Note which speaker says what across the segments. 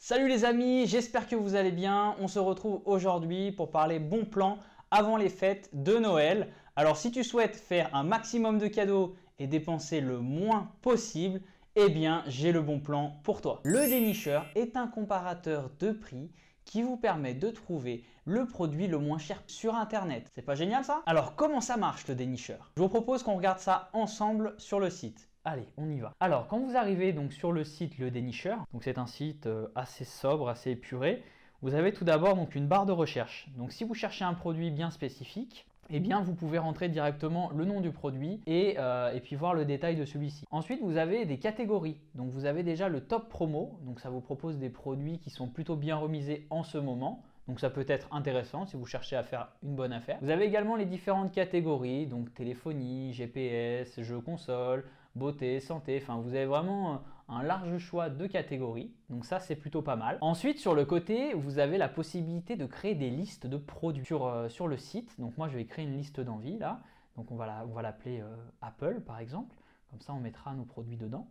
Speaker 1: Salut les amis, j'espère que vous allez bien. On se retrouve aujourd'hui pour parler bon plan avant les fêtes de Noël. Alors si tu souhaites faire un maximum de cadeaux et dépenser le moins possible, eh bien j'ai le bon plan pour toi. Le dénicheur est un comparateur de prix qui vous permet de trouver le produit le moins cher sur internet. C'est pas génial ça? Alors comment ça marche le dénicheur? Je vous propose qu'on regarde ça ensemble sur le site. Allez, on y va. Alors, quand vous arrivez donc sur le site Le Dénicheur, donc c'est un site assez sobre, assez épuré, vous avez tout d'abord donc une barre de recherche. Donc, si vous cherchez un produit bien spécifique, eh bien, vous pouvez rentrer directement le nom du produit et puis voir le détail de celui-ci. Ensuite, vous avez des catégories. Donc, vous avez déjà le top promo. Donc, ça vous propose des produits qui sont plutôt bien remisés en ce moment. Donc ça peut être intéressant si vous cherchez à faire une bonne affaire. Vous avez également les différentes catégories, donc téléphonie, GPS, jeux console, beauté, santé, enfin vous avez vraiment un large choix de catégories, donc ça c'est plutôt pas mal. Ensuite sur le côté, vous avez la possibilité de créer des listes de produits sur le site. Donc moi je vais créer une liste d'envie là, donc on va l'appeler Apple par exemple, comme ça on mettra nos produits dedans.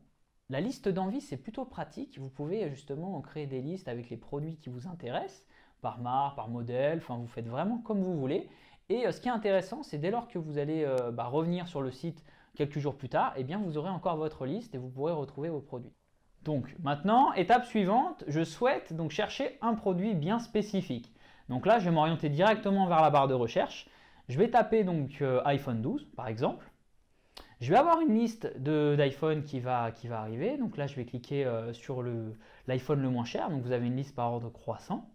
Speaker 1: La liste d'envie c'est plutôt pratique, vous pouvez justement créer des listes avec les produits qui vous intéressent, par marque, par modèle, enfin vous faites vraiment comme vous voulez. Et ce qui est intéressant, c'est dès lors que vous allez revenir sur le site quelques jours plus tard, eh bien vous aurez encore votre liste et vous pourrez retrouver vos produits. Donc maintenant, étape suivante, je souhaite donc chercher un produit bien spécifique. Donc là, je vais m'orienter directement vers la barre de recherche. Je vais taper donc iPhone 12 par exemple. Je vais avoir une liste d'iPhone qui va arriver. Donc là, je vais cliquer sur l'iPhone le moins cher. Donc vous avez une liste par ordre croissant.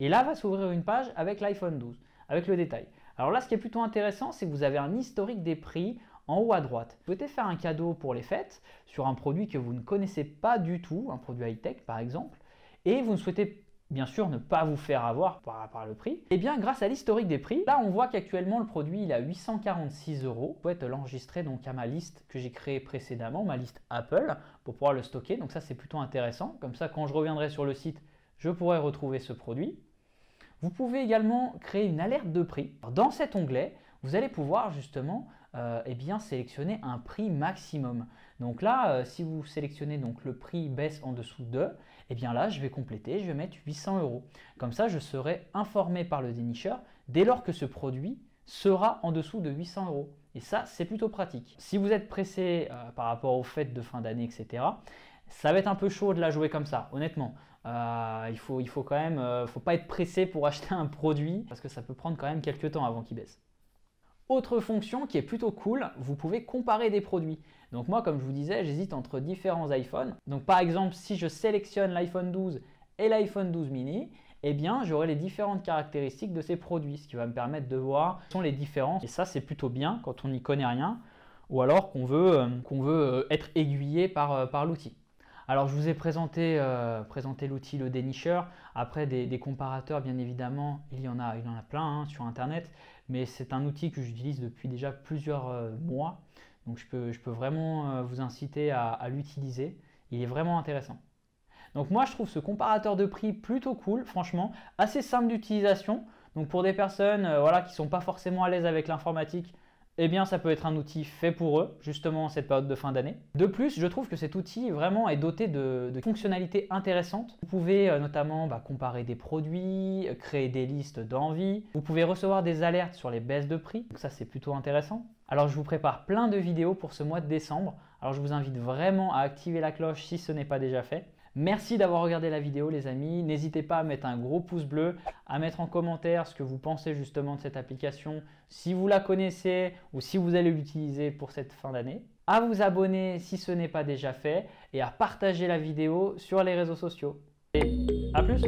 Speaker 1: Et là va s'ouvrir une page avec l'iPhone 12, avec le détail. Alors là, ce qui est plutôt intéressant, c'est que vous avez un historique des prix en haut à droite. Vous souhaitez faire un cadeau pour les fêtes sur un produit que vous ne connaissez pas du tout, un produit high-tech par exemple, et vous ne souhaitez bien sûr ne pas vous faire avoir par le prix. Et bien grâce à l'historique des prix, là on voit qu'actuellement le produit il est à 846 €. Je souhaite l'enregistrer donc à ma liste que j'ai créée précédemment, ma liste Apple, pour pouvoir le stocker. Donc ça c'est plutôt intéressant. Comme ça quand je reviendrai sur le site, je pourrai retrouver ce produit. Vous pouvez également créer une alerte de prix. Dans cet onglet, vous allez pouvoir justement sélectionner un prix maximum. Donc là, si vous sélectionnez donc le prix baisse en dessous de, eh bien là, je vais compléter, je vais mettre 800 €. Comme ça, je serai informé par le dénicheur dès lors que ce produit sera en dessous de 800 €. Et ça, c'est plutôt pratique. Si vous êtes pressé par rapport aux fêtes de fin d'année, etc., ça va être un peu chaud de la jouer comme ça, honnêtement. Il faut quand même, faut pas être pressé pour acheter un produit parce que ça peut prendre quand même quelques temps avant qu'il baisse. Autre fonction qui est plutôt cool, vous pouvez comparer des produits. Donc moi, comme je vous disais, j'hésite entre différents iPhones. Donc par exemple, si je sélectionne l'iPhone 12 et l'iPhone 12 mini, eh bien j'aurai les différentes caractéristiques de ces produits, ce qui va me permettre de voir quelles sont les différences. Et ça, c'est plutôt bien quand on n'y connaît rien ou alors qu'on veut être aiguillé par l'outil. Alors je vous ai présenté l'outil Le Dénicheur. Après des comparateurs, bien évidemment, il y en a plein sur Internet, mais c'est un outil que j'utilise depuis déjà plusieurs mois. Donc je peux vraiment vous inciter à l'utiliser. Il est vraiment intéressant. Donc moi je trouve ce comparateur de prix plutôt cool, franchement, assez simple d'utilisation. Donc pour des personnes qui ne sont pas forcément à l'aise avec l'informatique, eh bien ça peut être un outil fait pour eux, justement en cette période de fin d'année. De plus, je trouve que cet outil vraiment est doté de fonctionnalités intéressantes. Vous pouvez notamment comparer des produits, créer des listes d'envie. Vous pouvez recevoir des alertes sur les baisses de prix, donc ça c'est plutôt intéressant. Alors je vous prépare plein de vidéos pour ce mois de décembre. Alors je vous invite vraiment à activer la cloche si ce n'est pas déjà fait. Merci d'avoir regardé la vidéo les amis, n'hésitez pas à mettre un gros pouce bleu, à mettre en commentaire ce que vous pensez justement de cette application, si vous la connaissez ou si vous allez l'utiliser pour cette fin d'année, à vous abonner si ce n'est pas déjà fait et à partager la vidéo sur les réseaux sociaux. Et à plus!